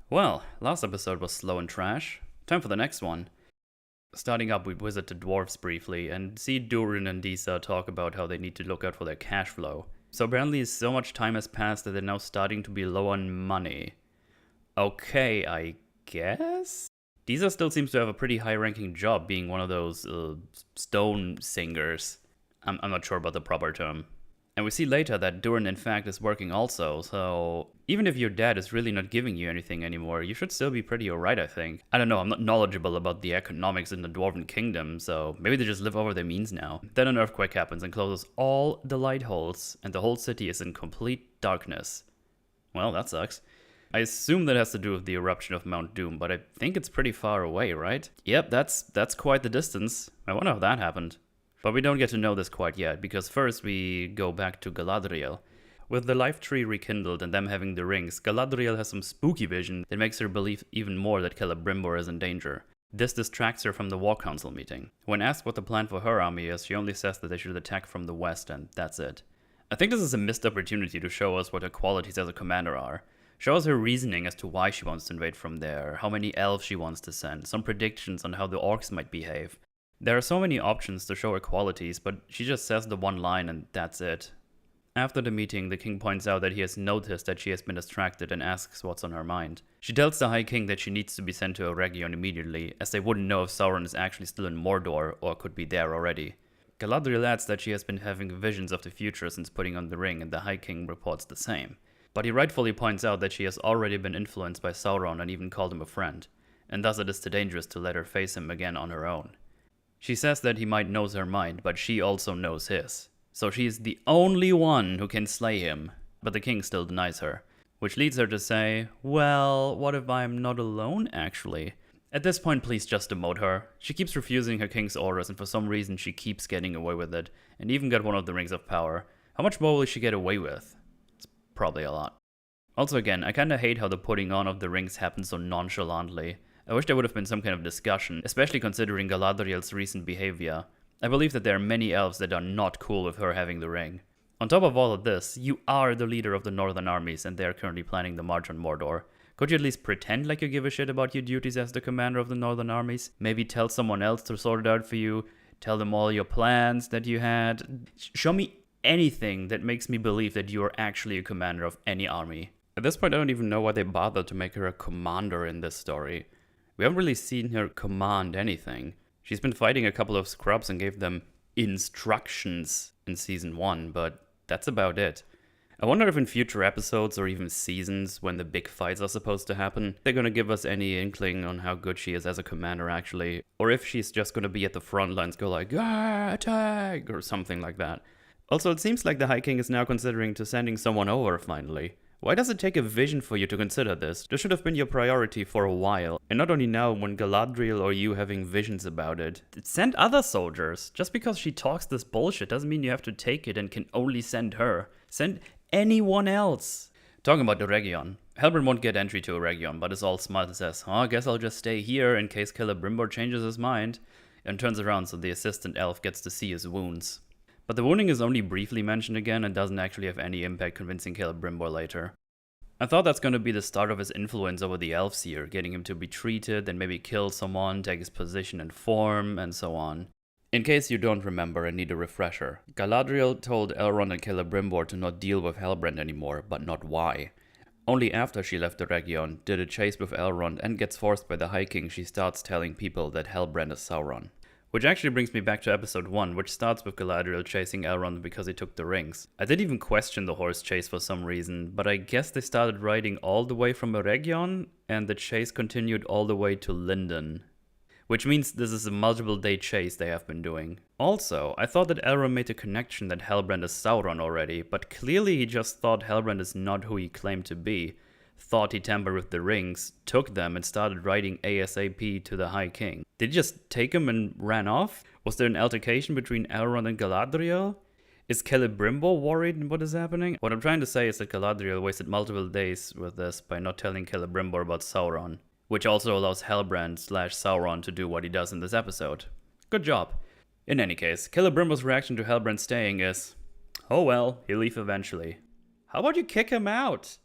Well, last episode was slow and trash. Time for the next one. Starting up, we visit the dwarves briefly and see Durin and Disa talk about how they need to look out for their cash flow. So apparently so much time has passed that they're now starting to be low on money. Okay, I guess? Disa still seems to have a pretty high-ranking job being one of those stone singers. I'm not sure about the proper term. And we see later that Durin in fact is working also, so even if your dad is really not giving you anything anymore, you should still be pretty alright, I think. I don't know, I'm not knowledgeable about the economics in the Dwarven kingdom, so maybe they just live over their means now. Then an earthquake happens and closes all the light holes, and the whole city is in complete darkness. Well, that sucks. I assume that has to do with the eruption of Mount Doom, but I think it's pretty far away, right? Yep, that's quite the distance. I wonder how that happened. But we don't get to know this quite yet, because first we go back to Galadriel. With the life tree rekindled and them having the rings, Galadriel has some spooky vision that makes her believe even more that Celebrimbor is in danger. This distracts her from the War Council meeting. When asked what the plan for her army is, she only says that they should attack from the west, and that's it. I think this is a missed opportunity to show us what her qualities as a commander are. Show us her reasoning as to why she wants to invade from there, how many elves she wants to send, some predictions on how the orcs might behave. There are so many options to show her qualities, but she just says the one line and that's it. After the meeting, the king points out that he has noticed that she has been distracted and asks what's on her mind. She tells the High King that she needs to be sent to Eregion immediately, as they wouldn't know if Sauron is actually still in Mordor or could be there already. Galadriel adds that she has been having visions of the future since putting on the ring, and the High King reports the same. But he rightfully points out that she has already been influenced by Sauron and even called him a friend, and thus it is too dangerous to let her face him again on her own. She says that he might know her mind, but she also knows his. So she is the only one who can slay him, but the king still denies her. Which leads her to say, well, what if I'm not alone, actually? At this point, please just demote her. She keeps refusing her king's orders, and for some reason she keeps getting away with it, and even got one of the Rings of Power. How much more will she get away with? It's probably a lot. Also again, I kinda hate how the putting on of the rings happens so nonchalantly. I wish there would have been some kind of discussion, especially considering Galadriel's recent behavior. I believe that there are many elves that are not cool with her having the ring. On top of all of this, you are the leader of the northern armies and they are currently planning the march on Mordor. Could you at least pretend like you give a shit about your duties as the commander of the northern armies? Maybe tell someone else to sort it out for you, tell them all your plans that you had. Show me anything that makes me believe that you are actually a commander of any army. At this point, I don't even know why they bothered to make her a commander in this story. We haven't really seen her command anything. She's been fighting a couple of scrubs and gave them instructions in season 1, but that's about it. I wonder if in future episodes or even seasons, when the big fights are supposed to happen, they're gonna give us any inkling on how good she is as a commander actually, or if she's just gonna be at the front lines, go like, ah, attack, or something like that. Also, it seems like the High King is now considering to sending someone over finally. Why does it take a vision for you to consider this? This should have been your priority for a while, and not only now when Galadriel or you having visions about it. Send other soldiers. Just because she talks this bullshit doesn't mean you have to take it and can only send her. Send anyone else. Talking about Eregion. Halbrand won't get entry to Eregion, but is all smart and says, oh, I guess I'll just stay here in case Celebrimbor changes his mind, and turns around so the assistant elf gets to see his wounds. But the wounding is only briefly mentioned again and doesn't actually have any impact convincing Celebrimbor later. I thought that's gonna be the start of his influence over the elves here, getting him to be treated, then maybe kill someone, take his position and form, and so on. In case you don't remember and need a refresher, Galadriel told Elrond and Celebrimbor to not deal with Halbrand anymore, but not why. Only after she left Eregion did a chase with Elrond and gets forced by the High King, she starts telling people that Halbrand is Sauron. Which actually brings me back to episode 1, which starts with Galadriel chasing Elrond because he took the rings. I did even question the horse chase for some reason, but I guess they started riding all the way from Eregion, and the chase continued all the way to Lindon. Which means this is a multiple day chase they have been doing. Also, I thought that Elrond made a connection that Halbrand is Sauron already, but clearly he just thought Halbrand is not who he claimed to be. Thought he tampered with the rings, took them and started riding ASAP to the High King. Did he just take him and ran off? Was there an altercation between Elrond and Galadriel? Is Celebrimbor worried what is happening? What I'm trying to say is that Galadriel wasted multiple days with this by not telling Celebrimbor about Sauron, which also allows Halbrand/Sauron to do what he does in this episode. Good job. In any case, Celebrimbor's reaction to Halbrand staying is, oh well, he'll leave eventually. How about you kick him out?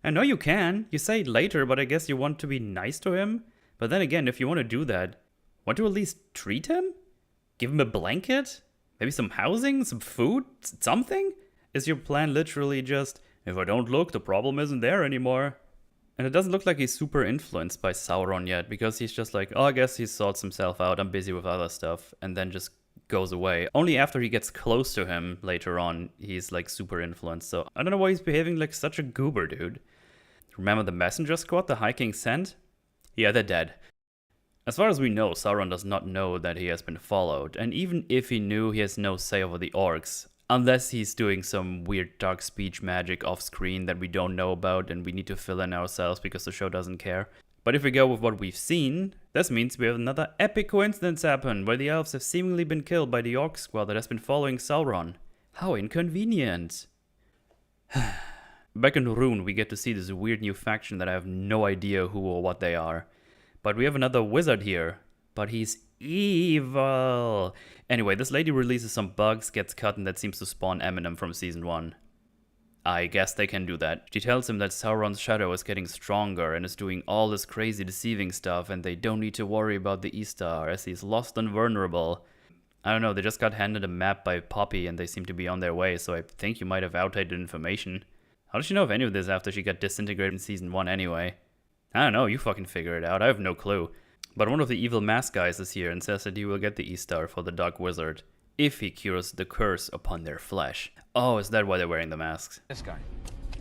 I know you can. You say it later, but I guess you want to be nice to him. But then again, if you want to do that, want to at least treat him? Give him a blanket? Maybe some housing? Some food? Something? Is your plan literally just, if I don't look, the problem isn't there anymore? And it doesn't look like he's super influenced by Sauron yet, because he's just like, oh, I guess he sorts himself out, I'm busy with other stuff, and then just goes away. Only after he gets close to him later on, he's like super influenced. So I don't know why he's behaving like such a goober, dude. Remember the messenger squad the High King sent? Yeah, they're dead. As far as we know, Sauron does not know that he has been followed, and even if he knew, he has no say over the orcs. Unless he's doing some weird dark speech magic off screen that we don't know about and we need to fill in ourselves because the show doesn't care. But if we go with what we've seen, this means we have another epic coincidence happen where the elves have seemingly been killed by the orc squad that has been following Sauron. How inconvenient. Back in Rune, we get to see this weird new faction that I have no idea who or what they are. But we have another wizard here. But he's evil. Anyway, this lady releases some bugs, gets cut, and that seems to spawn Eminem from Season 1. I guess they can do that. She tells him that Sauron's shadow is getting stronger and is doing all this crazy deceiving stuff, and they don't need to worry about the Istar as he's lost and vulnerable. I don't know, they just got handed a map by Poppy and they seem to be on their way, so I think you might have outdated information. How does she know of any of this after she got disintegrated in Season 1 anyway? I don't know, you fucking figure it out, I have no clue. But one of the evil mask guys is here and says that he will get the Istar for the Dark Wizard if he cures the curse upon their flesh. Oh, is that why they're wearing the masks? This guy.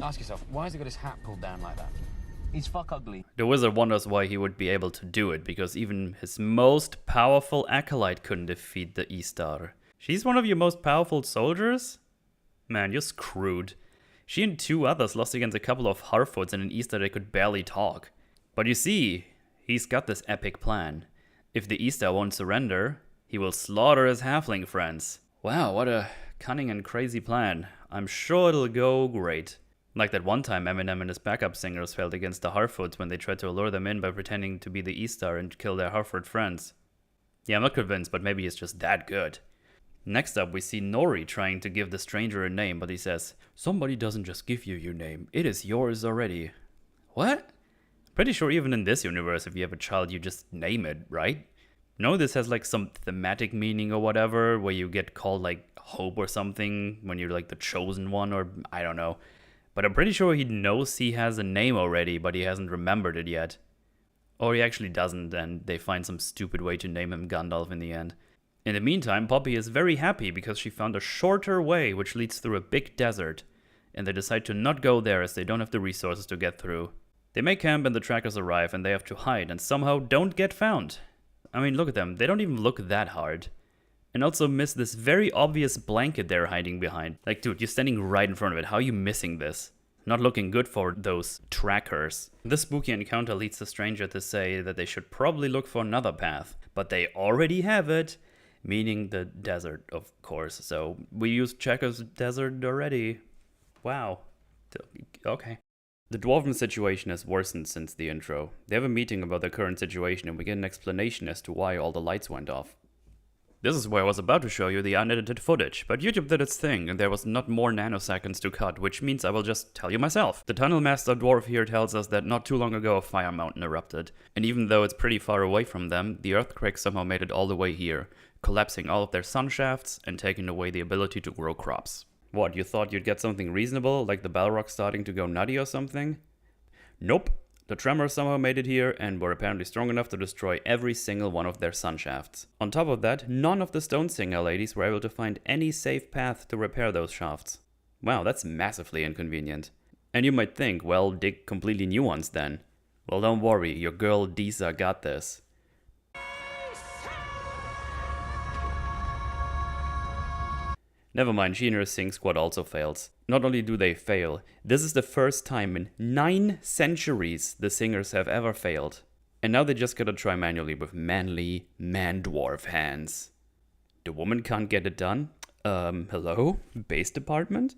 Ask yourself, why has he got his hat pulled down like that? He's fuck ugly. The wizard wonders why he would be able to do it, because even his most powerful acolyte couldn't defeat the Istar. She's one of your most powerful soldiers? Man, you're screwed. She and two others lost against a couple of Harfoots and an Istar that could barely talk. But you see, he's got this epic plan. If the Istar won't surrender, he will slaughter his halfling friends. Wow, what a cunning and crazy plan. I'm sure it'll go great. Like that one time Eminem and his backup singers failed against the Harfoots when they tried to lure them in by pretending to be the Istar and kill their Harfoot friends. Yeah, I'm not convinced, but maybe he's just that good. Next up, we see Nori trying to give the stranger a name, but he says, somebody doesn't just give you your name, it is yours already. What? Pretty sure even in this universe, if you have a child, you just name it, right? No, this has like some thematic meaning or whatever, where you get called like Hope or something when you're like the chosen one, or I don't know. But I'm pretty sure he knows he has a name already, but he hasn't remembered it yet. Or he actually doesn't, and they find some stupid way to name him Gandalf in the end. In the meantime, Poppy is very happy because she found a shorter way which leads through a big desert, and they decide to not go there as they don't have the resources to get through. They make camp and the trackers arrive and they have to hide and somehow don't get found. I mean, look at them, they don't even look that hard. And also miss this very obvious blanket they're hiding behind. Like, dude, you're standing right in front of it, how are you missing this? Not looking good for those trackers. This spooky encounter leads the stranger to say that they should probably look for another path, but they already have it. Meaning the desert, of course. So we used Chekhov's desert already. Wow. Okay. The Dwarven situation has worsened since the intro. They have a meeting about the current situation and we get an explanation as to why all the lights went off. This is where I was about to show you the unedited footage, but YouTube did its thing and there was not more nanoseconds to cut, which means I will just tell you myself. The Tunnel Master Dwarf here tells us that not too long ago a fire mountain erupted, and even though it's pretty far away from them, the earthquake somehow made it all the way here, collapsing all of their sun shafts and taking away the ability to grow crops. What, you thought you'd get something reasonable, like the Balrog starting to go nutty or something? Nope. The tremors somehow made it here and were apparently strong enough to destroy every single one of their sun shafts. On top of that, none of the Stonesinger ladies were able to find any safe path to repair those shafts. Wow, that's massively inconvenient. And you might think, well, dig completely new ones then. Well, don't worry, your girl Disa got this. Never mind, she and her Sing Squad also fails. Not only do they fail, this is the first time in 9 centuries the singers have ever failed. And now they just gotta try manually with manly man-dwarf hands. The woman can't get it done? Hello? Base department?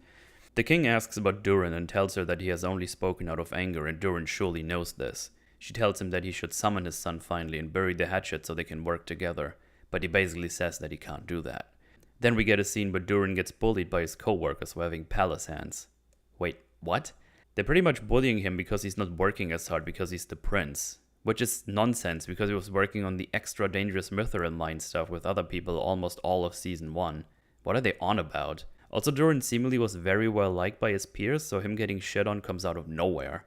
The king asks about Durin and tells her that he has only spoken out of anger and Durin surely knows this. She tells him that he should summon his son finally and bury the hatchet so they can work together, but he basically says that he can't do that. Then we get a scene where Durin gets bullied by his co-workers for having palace hands. Wait, what? They're pretty much bullying him because he's not working as hard because he's the prince. Which is nonsense because he was working on the extra dangerous Mithril mine stuff with other people almost all of season 1. What are they on about? Also, Durin seemingly was very well liked by his peers, so him getting shit on comes out of nowhere.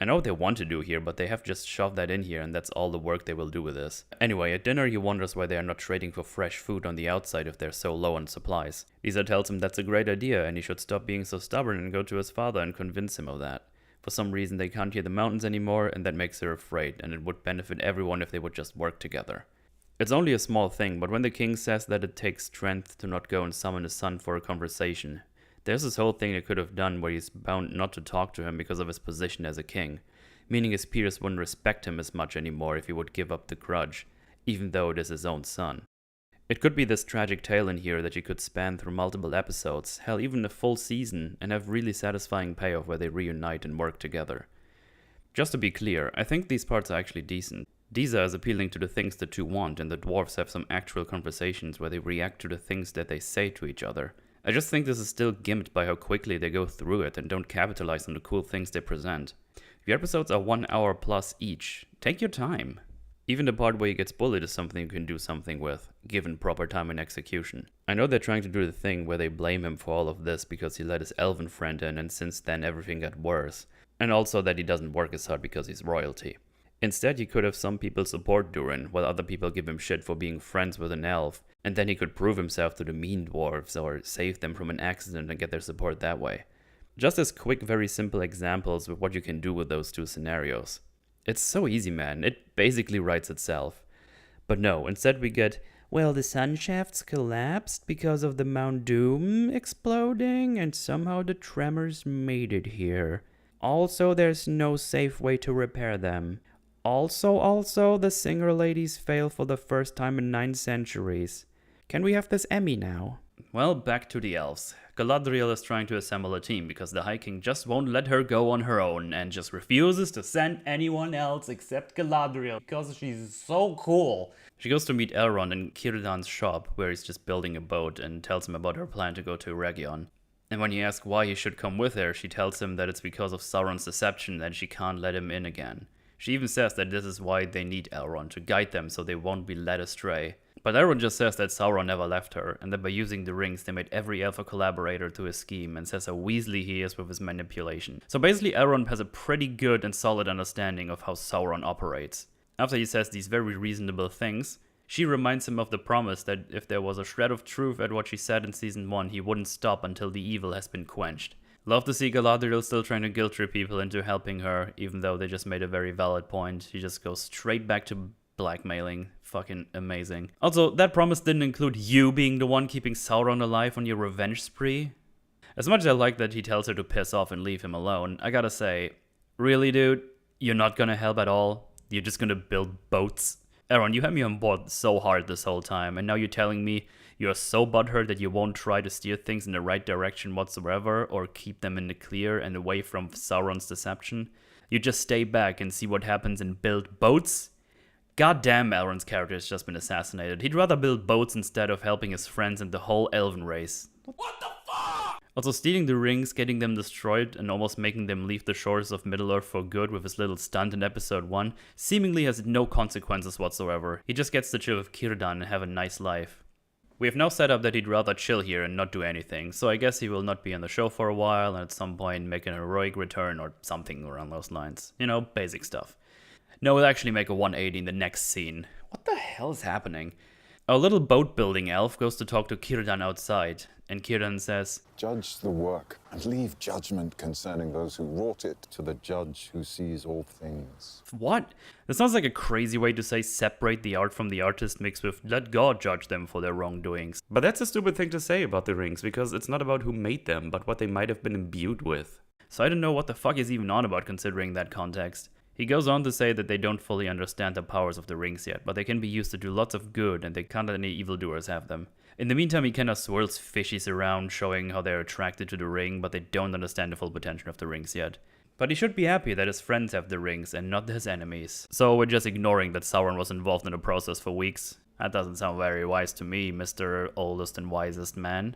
I know what they want to do here, but they have just shoved that in here and that's all the work they will do with this. Anyway, at dinner he wonders why they are not trading for fresh food on the outside if they're so low on supplies. Lisa tells him that's a great idea and he should stop being so stubborn and go to his father and convince him of that. For some reason they can't hear the mountains anymore and that makes her afraid, and it would benefit everyone if they would just work together. It's only a small thing, but when the king says that it takes strength to not go and summon his son for a conversation, there's this whole thing they could have done where he's bound not to talk to him because of his position as a king, meaning his peers wouldn't respect him as much anymore if he would give up the grudge, even though it is his own son. It could be this tragic tale in here that you could span through multiple episodes, hell even a full season, and have really satisfying payoff where they reunite and work together. Just to be clear, I think these parts are actually decent. Disa is appealing to the things the two want, and the dwarves have some actual conversations where they react to the things that they say to each other. I just think this is still gimped by how quickly they go through it and don't capitalize on the cool things they present. If your episodes are 1 hour plus each, take your time. Even the part where he gets bullied is something you can do something with, given proper time and execution. I know they're trying to do the thing where they blame him for all of this because he let his elven friend in and since then everything got worse. And also that he doesn't work as hard because he's royalty. Instead, he could have some people support Durin, while other people give him shit for being friends with an elf, and then he could prove himself to the mean dwarves or save them from an accident and get their support that way. Just as quick, very simple examples of what you can do with those two scenarios. It's so easy, man. It basically writes itself. But no, instead we get, well, the sun shafts collapsed because of the Mount Doom exploding, and somehow the tremors made it here. Also, there's no safe way to repair them. Also, the singer ladies fail for the first time in 9 centuries. Can we have this Emmy now? Well, back to the elves. Galadriel is trying to assemble a team because the High King just won't let her go on her own and just refuses to send anyone else except Galadriel because she's so cool. She goes to meet Elrond in Círdan's shop where he's just building a boat and tells him about her plan to go to Eregion. And when he asks why he should come with her, she tells him that it's because of Sauron's deception and she can't let him in again. She even says that this is why they need Elrond, to guide them so they won't be led astray. But Elrond just says that Sauron never left her, and that by using the rings they made every elf a collaborator to his scheme, and says how Weasley he is with his manipulation. So basically Elrond has a pretty good and solid understanding of how Sauron operates. After he says these very reasonable things, she reminds him of the promise that if there was a shred of truth at what she said in season 1, he wouldn't stop until the evil has been quenched. Love to see Galadriel still trying to guilt trip people into helping her, even though they just made a very valid point. She just goes straight back to blackmailing. Fucking amazing. Also, that promise didn't include you being the one keeping Sauron alive on your revenge spree. As much as I like that he tells her to piss off and leave him alone, I gotta say, really dude? You're not gonna help at all? You're just gonna build boats? Elrond, you had me on board so hard this whole time, and now you're telling me you're so butthurt that you won't try to steer things in the right direction whatsoever, or keep them in the clear and away from Sauron's deception? You just stay back and see what happens and build boats? Goddamn, Elrond's character has just been assassinated. He'd rather build boats instead of helping his friends and the whole elven race. What the fuck? Also, stealing the rings, getting them destroyed, and almost making them leave the shores of Middle-earth for good with his little stunt in episode 1 seemingly has no consequences whatsoever. He just gets to chill with Círdan and have a nice life. We have now set up that he'd rather chill here and not do anything, so I guess he will not be on the show for a while and at some point make an heroic return or something around those lines. You know, basic stuff. No, we'll actually make a 180 in the next scene. What the hell is happening? Our little boat building elf goes to talk to Círdan outside, and Círdan says, "Judge the work, and leave judgment concerning those who wrought it to the judge who sees all things." What? That sounds like a crazy way to say separate the art from the artist mixed with let God judge them for their wrongdoings. But that's a stupid thing to say about the rings, because it's not about who made them, but what they might have been imbued with. So I don't know what the fuck he's even on about considering that context. He goes on to say that they don't fully understand the powers of the rings yet, but they can be used to do lots of good and they can't let any evildoers have them. In the meantime, he kinda swirls fishies around, showing how they're attracted to the ring, but they don't understand the full potential of the rings yet. But he should be happy that his friends have the rings and not his enemies. So we're just ignoring that Sauron was involved in the process for weeks. That doesn't sound very wise to me, Mr. Oldest and Wisest Man.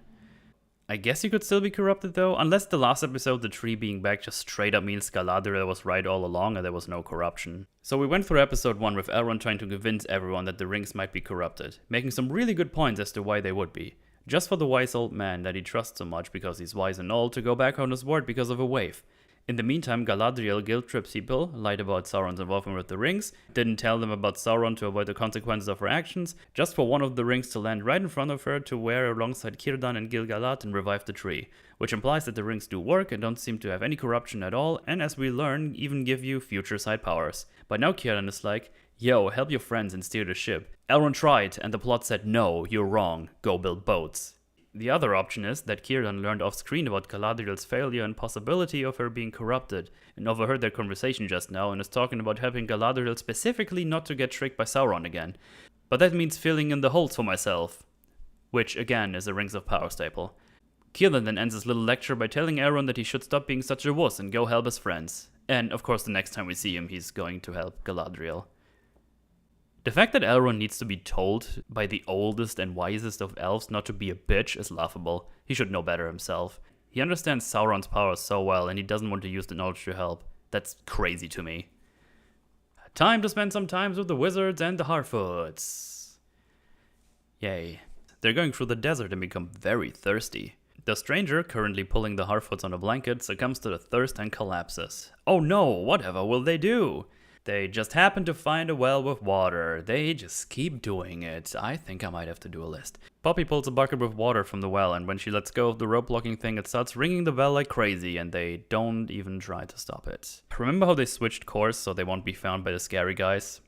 I guess you could still be corrupted though, unless the last episode, the tree being back, just straight up means Galadriel was right all along and there was no corruption. So we went through episode 1 with Elrond trying to convince everyone that the rings might be corrupted, making some really good points as to why they would be. Just for the wise old man that he trusts so much because he's wise and old to go back on his word because of a wave. In the meantime, Galadriel guilt trips people, lied about Sauron's involvement with the rings, didn't tell them about Sauron to avoid the consequences of her actions, just for one of the rings to land right in front of her to wear alongside Círdan and Gil-galad and revive the tree, which implies that the rings do work and don't seem to have any corruption at all, and as we learn, even give you future side powers. But now Círdan is like, yo, help your friends and steer the ship. Elrond tried, and the plot said, no, you're wrong, go build boats. The other option is that Círdan learned off-screen about Galadriel's failure and possibility of her being corrupted, and overheard their conversation just now and is talking about helping Galadriel specifically not to get tricked by Sauron again. But that means filling in the holes for myself, which again is a Rings of Power staple. Círdan then ends his little lecture by telling Elrond that he should stop being such a wuss and go help his friends. And of course the next time we see him he's going to help Galadriel. The fact that Elrond needs to be told by the oldest and wisest of elves not to be a bitch is laughable. He should know better himself. He understands Sauron's powers so well and he doesn't want to use the knowledge to help. That's crazy to me. Time to spend some time with the wizards and the Harfoots. Yay. They're going through the desert and become very thirsty. The stranger, currently pulling the Harfoots on a blanket, succumbs to the thirst and collapses. Oh no, whatever will they do? They just happen to find a well with water. They just keep doing it. I think I might have to do a list. Poppy pulls a bucket with water from the well, and when she lets go of the rope locking thing, it starts ringing the bell like crazy, and they don't even try to stop it. Remember how they switched course so they won't be found by the scary guys?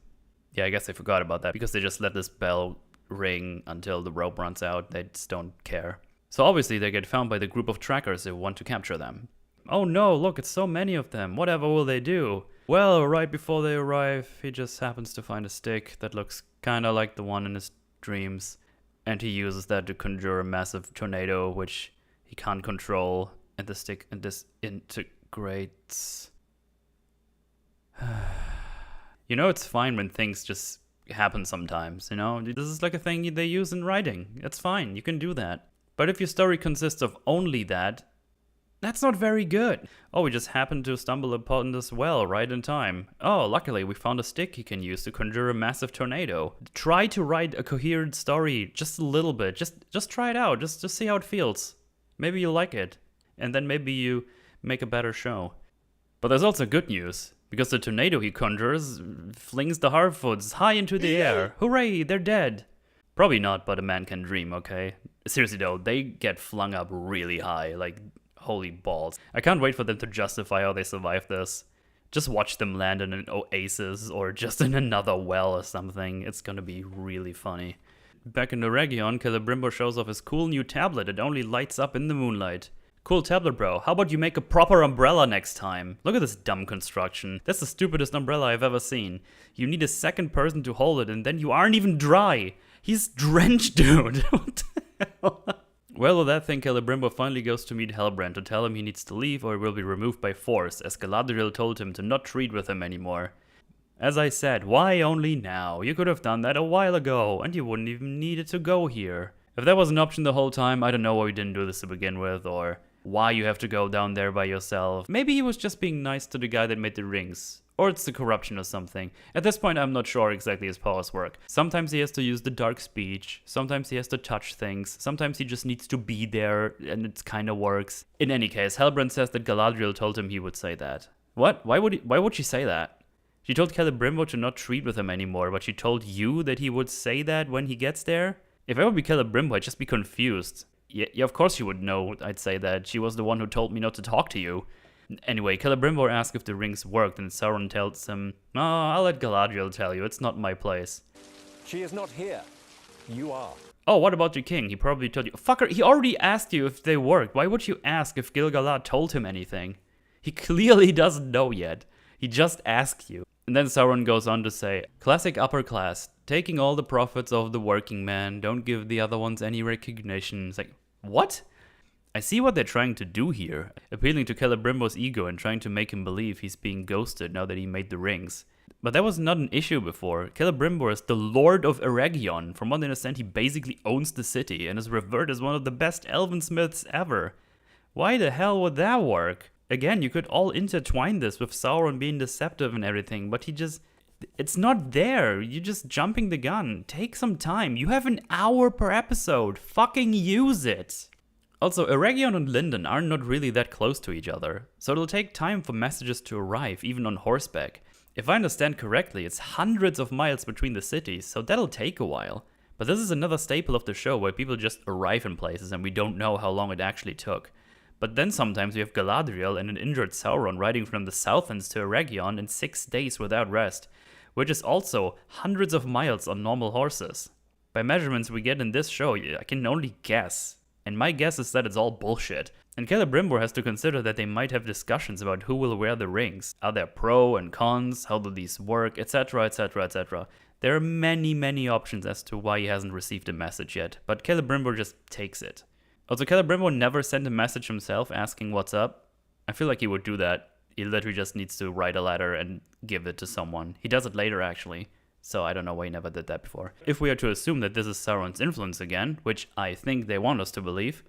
Yeah, I guess I forgot about that, because they just let this bell ring until the rope runs out. They just don't care. So obviously they get found by the group of trackers who want to capture them. Oh no, look, it's so many of them. Whatever will they do? Well, right before they arrive, he just happens to find a stick that looks kinda like the one in his dreams. And he uses that to conjure a massive tornado, which he can't control. And the stick disintegrates. You know, it's fine when things just happen sometimes, you know? This is like a thing they use in writing. It's fine, you can do that. But if your story consists of only that, that's not very good. Oh, we just happened to stumble upon this well right in time. Oh, luckily we found a stick he can use to conjure a massive tornado. Try to write a coherent story just a little bit. Just try it out. Just see how it feels. Maybe you like it. And then maybe you make a better show. But there's also good news. Because the tornado he conjures flings the Harfoots high into the air. Hooray, they're dead. Probably not, but a man can dream, okay? Seriously though, they get flung up really high. Like, holy balls. I can't wait for them to justify how they survived this. Just watch them land in an oasis or just in another well or something. It's gonna be really funny. Back in Eregion, Celebrimbor shows off his cool new tablet that only lights up in the moonlight. Cool tablet, bro. How about you make a proper umbrella next time? Look at this dumb construction. That's the stupidest umbrella I've ever seen. You need a second person to hold it and then you aren't even dry. He's drenched, dude. What the hell? Well, with that thing, Celebrimbor finally goes to meet Halbrand to tell him he needs to leave or he will be removed by force, as Galadriel told him to not treat with him anymore. As I said, why only now? You could have done that a while ago, and you wouldn't even need it to go here. If that was an option the whole time, I don't know why we didn't do this to begin with, or why you have to go down there by yourself. Maybe he was just being nice to the guy that made the rings. Or it's the corruption or something. At this point, I'm not sure exactly his powers work. Sometimes he has to use the dark speech. Sometimes he has to touch things. Sometimes he just needs to be there, and it kind of works. In any case, Halbrand says that Galadriel told him he would say that. What? Why would she say that? She told Celebrimbor to not treat with him anymore, but she told you that he would say that when he gets there? If I would be Celebrimbor, I'd just be confused. Yeah, of course you would know I'd say that. She was the one who told me not to talk to you. Anyway, Celebrimbor asks if the rings worked, and Sauron tells him, "Oh, I'll let Galadriel tell you, it's not my place." She is not here. You are. Oh, what about your king? He probably told you. Fucker, he already asked you if they worked. Why would you ask if Gil-galad told him anything? He clearly doesn't know yet. He just asked you. And then Sauron goes on to say, classic upper class, taking all the profits of the working man, don't give the other ones any recognition. It's like, what? I see what they're trying to do here, appealing to Celebrimbor's ego and trying to make him believe he's being ghosted now that he made the rings. But that was not an issue before. Celebrimbor is the Lord of Eregion. From what I understand, he basically owns the city and is revered as one of the best elven smiths ever. Why the hell would that work? Again, you could all intertwine this with Sauron being deceptive and everything, but it's not there. You're just jumping the gun. Take some time. You have an hour per episode. Fucking use it. Also, Eregion and Linden are not really that close to each other, so it'll take time for messages to arrive, even on horseback. If I understand correctly, it's hundreds of miles between the cities, so that'll take a while. But this is another staple of the show where people just arrive in places and we don't know how long it actually took. But then sometimes we have Galadriel and an injured Sauron riding from the Southlands to Eregion in 6 days without rest, which is also hundreds of miles on normal horses. By measurements we get in this show, I can only guess. And my guess is that it's all bullshit. And Celebrimbor has to consider that they might have discussions about who will wear the rings. Are there pro and cons? How do these work? Etc, etc, etc. There are many options as to why he hasn't received a message yet, but Celebrimbor just takes it. Also, Celebrimbor never sent a message himself asking what's up. I feel like he would do that. He literally just needs to write a letter and give it to someone. He does it later, actually. So I don't know why he never did that before. If we are to assume that this is Sauron's influence again, which I think they want us to believe,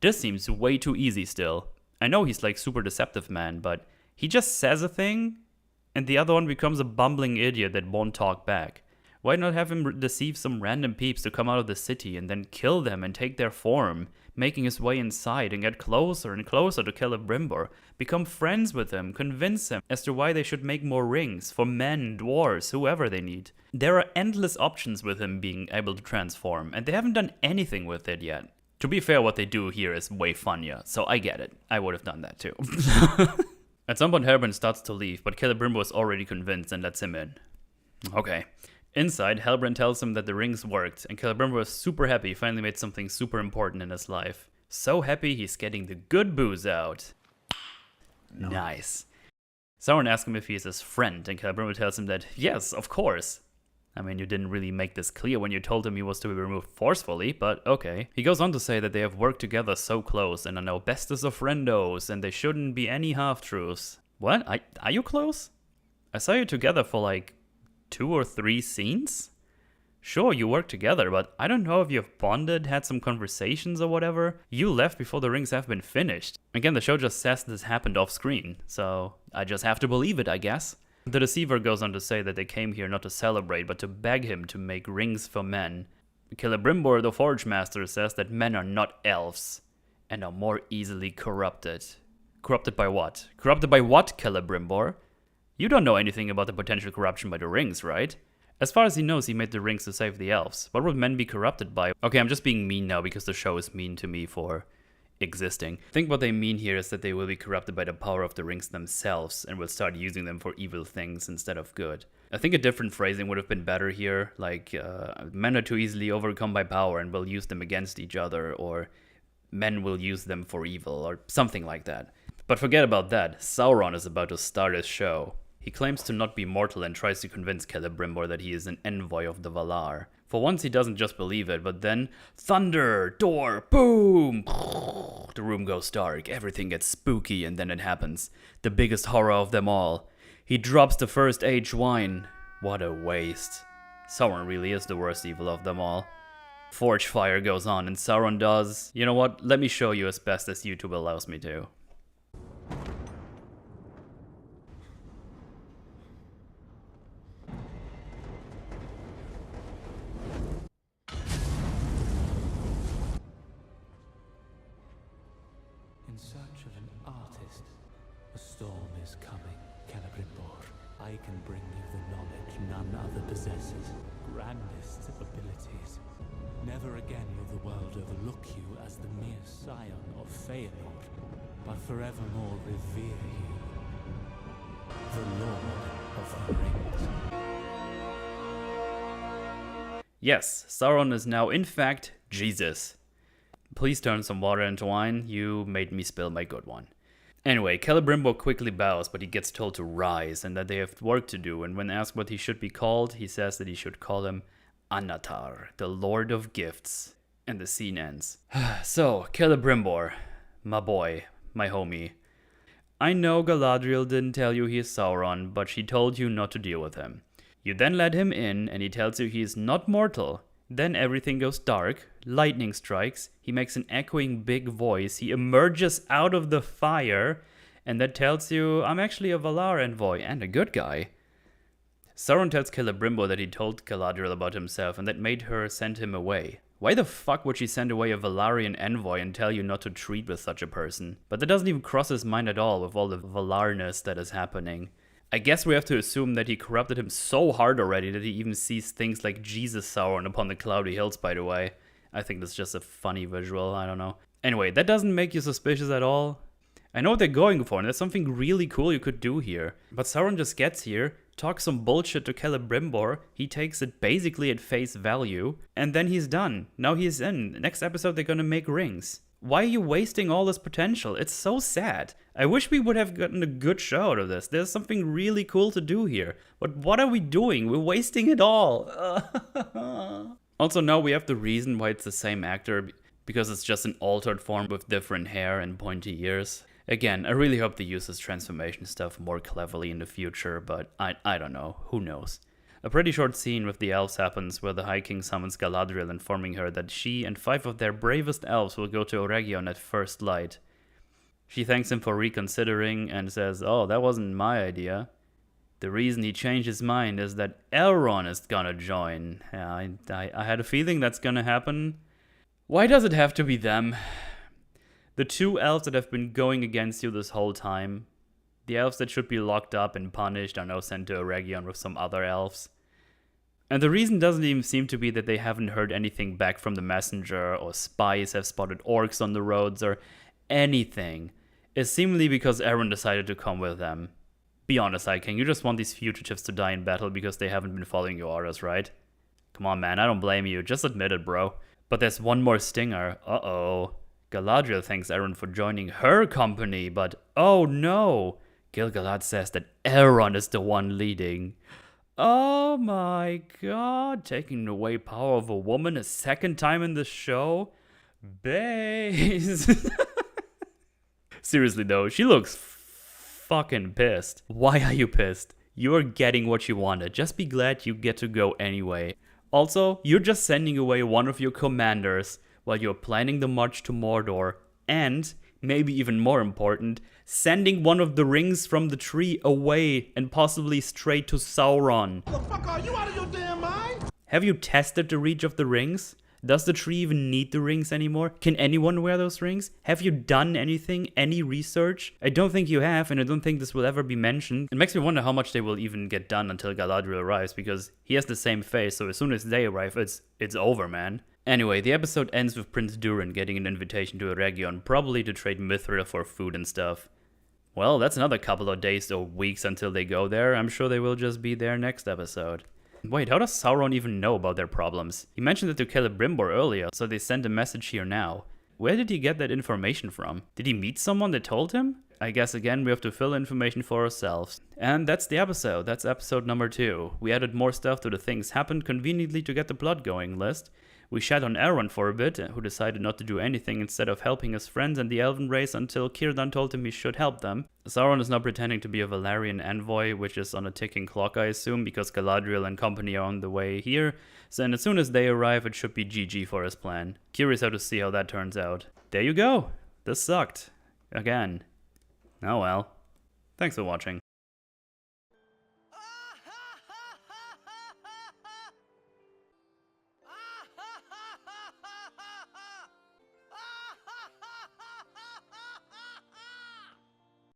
this seems way too easy still. I know he's like super deceptive man, but he just says a thing, and the other one becomes a bumbling idiot that won't talk back. Why not have him deceive some random peeps to come out of the city and then kill them and take their form, making his way inside and get closer and closer to Celebrimbor, become friends with him, convince him as to why they should make more rings for men, dwarves, whoever they need. There are endless options with him being able to transform, and they haven't done anything with it yet. To be fair, what they do here is way funnier, so I get it. I would have done that too. At some point, Halbrand starts to leave, but Celebrimbor is already convinced and lets him in. Okay. Inside, Halbrand tells him that the rings worked, and Celebrimbor is super happy he finally made something super important in his life. So happy he's getting the good booze out. No. Nice. Sauron asks him if he is his friend, and Celebrimbor tells him that, yes, of course. I mean, you didn't really make this clear when you told him he was to be removed forcefully, but okay. He goes on to say that they have worked together so close and are now bestest of friendos, and there shouldn't be any half-truths. What? Are you close? I saw you together for like 2 or 3 scenes? Sure, you work together, but I don't know if you've bonded, had some conversations or whatever. You left before the rings have been finished. Again, the show just says this happened off screen, so I just have to believe it, I guess. The Deceiver goes on to say that they came here not to celebrate, but to beg him to make rings for men. Celebrimbor, the Forge Master, says that men are not elves, and are more easily corrupted. Corrupted by what? Corrupted by what, Celebrimbor? You don't know anything about the potential corruption by the rings, right? As far as he knows, he made the rings to save the elves. What would men be corrupted by? Okay, I'm just being mean now because the show is mean to me for existing. I think what they mean here is that they will be corrupted by the power of the rings themselves and will start using them for evil things instead of good. I think a different phrasing would have been better here, like men are too easily overcome by power and will use them against each other, or men will use them for evil, or something like that. But forget about that, Sauron is about to start his show. He claims to not be mortal and tries to convince Celebrimbor that he is an envoy of the Valar. For once he doesn't just believe it, but then, thunder, door, boom! The room goes dark, everything gets spooky, and then it happens. The biggest horror of them all. He drops the first age wine. What a waste. Sauron really is the worst evil of them all. Forge fire goes on, and Sauron does, you know what, let me show you as best as YouTube allows me to. In search of an artist, a storm is coming, Celebrimbor. I can bring you the knowledge none other possesses, grandest of abilities. Never again will the world overlook you as the mere scion of Feanor, but forevermore revere you, the Lord of the Rings. Yes, Sauron is now in fact Jesus. Please turn some water into wine, you made me spill my good one. Anyway, Celebrimbor quickly bows, but he gets told to rise and that they have work to do, and when asked what he should be called, he says that he should call him Anatar, the Lord of Gifts. And the scene ends. So, Celebrimbor, my boy, my homie. I know Galadriel didn't tell you he is Sauron, but she told you not to deal with him. You then let him in, and he tells you he is not mortal. Then everything goes dark, lightning strikes, he makes an echoing big voice, he emerges out of the fire, and that tells you, I'm actually a Valar envoy and a good guy. Sauron tells Celebrimbor that he told Galadriel about himself and that made her send him away. Why the fuck would she send away a Valarian envoy and tell you not to treat with such a person? But that doesn't even cross his mind at all with all the Valarness that is happening. I guess we have to assume that he corrupted him so hard already that he even sees things like Jesus Sauron upon the cloudy hills, by the way. I think that's just a funny visual, I don't know. Anyway, that doesn't make you suspicious at all. I know what they're going for, and there's something really cool you could do here. But Sauron just gets here, talks some bullshit to Celebrimbor, he takes it basically at face value, and then he's done. Now he's in. Next episode they're gonna make rings. Why are you wasting all this potential? It's so sad. I wish we would have gotten a good show out of this. There's something really cool to do here. But what are we doing? We're wasting it all. Also, now we have the reason why it's the same actor, because it's just an altered form with different hair and pointy ears. Again, I really hope they use this transformation stuff more cleverly in the future, but I don't know. Who knows? A pretty short scene with the elves happens where the High King summons Galadriel, informing her that she and 5 of their bravest elves will go to Eregion at first light. She thanks him for reconsidering and says, oh, that wasn't my idea. The reason he changed his mind is that Elrond is gonna join. Yeah, I had a feeling that's gonna happen. Why does it have to be them? The 2 elves that have been going against you this whole time. The elves that should be locked up and punished are now sent to Eregion with some other elves. And the reason doesn't even seem to be that they haven't heard anything back from the messenger, or spies have spotted orcs on the roads, or anything. It's seemingly because Elrond decided to come with them. Be honest, High King, you just want these fugitives to die in battle because they haven't been following your orders, right? Come on, man, I don't blame you. Just admit it, bro. But there's one more stinger. Uh-oh. Galadriel thanks Elrond for joining her company, but oh no! Gil-galad says that Elrond is the one leading. Oh my god, taking away power of a woman a second time in the show? Baze. Seriously though, she looks fucking pissed. Why are you pissed? You're getting what you wanted. Just be glad you get to go anyway. Also, you're just sending away one of your commanders while you're planning the march to Mordor, and, maybe even more important, sending one of the rings from the tree away and possibly straight to Sauron. The fuck are you out of your damn mind? Have you tested the reach of the rings? Does the tree even need the rings anymore? Can anyone wear those rings? Have you done anything? Any research? I don't think you have, and I don't think this will ever be mentioned. It makes me wonder how much they will even get done until Galadriel arrives, because he has the same face, so as soon as they arrive, it's over, man. Anyway, the episode ends with Prince Durin getting an invitation to Eregion, probably to trade Mithril for food and stuff. Well, that's another couple of days or weeks until they go there. I'm sure they will just be there next episode. Wait, how does Sauron even know about their problems? He mentioned it to Celebrimbor earlier, so they sent a message here now. Where did he get that information from? Did he meet someone that told him? I guess again we have to fill information for ourselves. And that's the episode. That's episode number 2. We added more stuff to the things happened conveniently to get the plot going list. We shat on Elrond for a bit, who decided not to do anything instead of helping his friends and the Elven race until Círdan told him he should help them. Sauron is now pretending to be a Valarian envoy, which is on a ticking clock I assume, because Galadriel and company are on the way here, and as soon as they arrive it should be GG for his plan. Curious how to see how that turns out. There you go! This sucked. Again. Oh well. Thanks for watching.